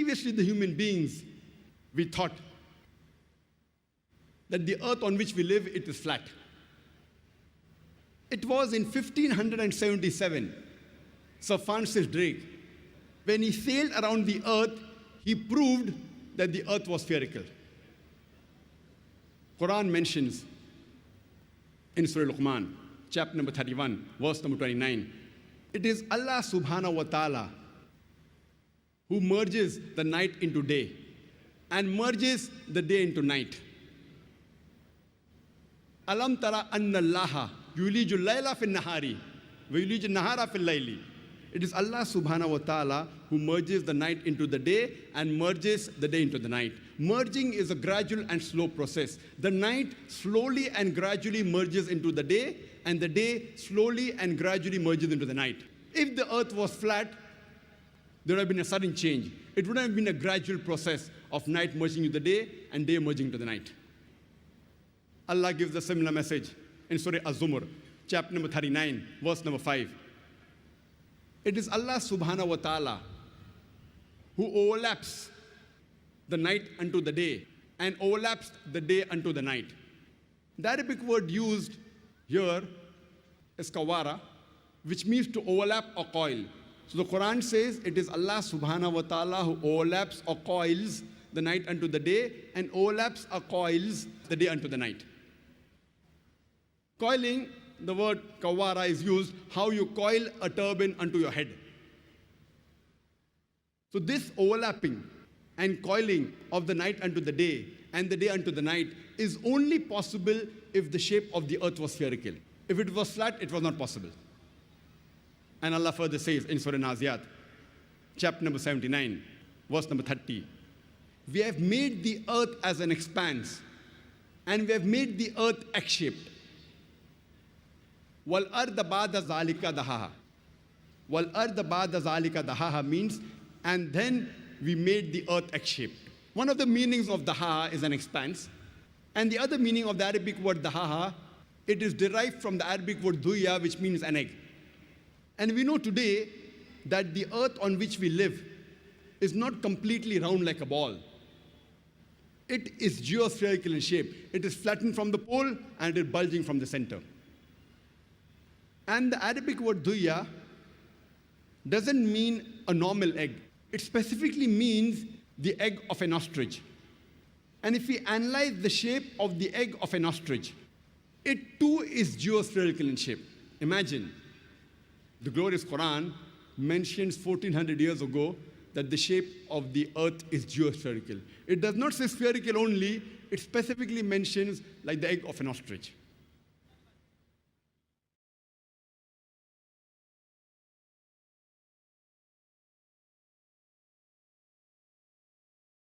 Previously, the human beings, we thought that the earth on which we live, it is flat. It was in 1577, Sir Francis Drake, when he sailed around the earth, he proved that the earth was spherical. Quran mentions in Surah Luqman, chapter number 31, verse number 29, it is Allah subhanahu wa ta'ala who merges the night into day and merges the day into night. Alam tara anna Allaha yuliju layla fil nahari wa yuliju nahara fil layli. It is Allah subhanahu wa ta'ala who merges the night into the day and merges the day into the night. Merging is a gradual and slow process. The night slowly and gradually merges into the day, and the day slowly and gradually merges into the night. If the earth was flat, there would have been a sudden change. It would have been a gradual process of night merging into the day and day merging into the night. Allah gives a similar message in Surah Az-Zumar, chapter number 39, verse number 5. It is Allah subhanahu wa ta'ala who overlaps the night unto the day and overlaps the day unto the night. The Arabic word used here is kawara, which means to overlap or coil. So the Quran says it is Allah subhanahu wa ta'ala who overlaps or coils the night unto the day and overlaps or coils the day unto the night. Coiling, the word kawara is used, how you coil a turban unto your head. So this overlapping and coiling of the night unto the day and the day unto the night is only possible if the shape of the earth was spherical. If it was flat, it was not possible. And Allah further says in Surah Naziyat, chapter number 79, verse number 30, we have made the earth as an expanse, and we have made the earth X-shaped. Wal arda ba'da zalika dahaha. Wal arda ba'da zalika dahaha means, and then we made the earth X-shaped. One of the meanings of dahaha is an expanse, and the other meaning of the Arabic word dahaha, it is derived from the Arabic word duya, which means an egg. And we know today that the earth on which we live is not completely round like a ball. It is geospherical in shape. It is flattened from the pole and it is bulging from the center. And the Arabic word duya doesn't mean a normal egg. It specifically means the egg of an ostrich. And if we analyze the shape of the egg of an ostrich, it too is geospherical in shape. Imagine, the glorious Quran mentions 1400 years ago that the shape of the earth is geospherical. It does not say spherical only, it specifically mentions like the egg of an ostrich.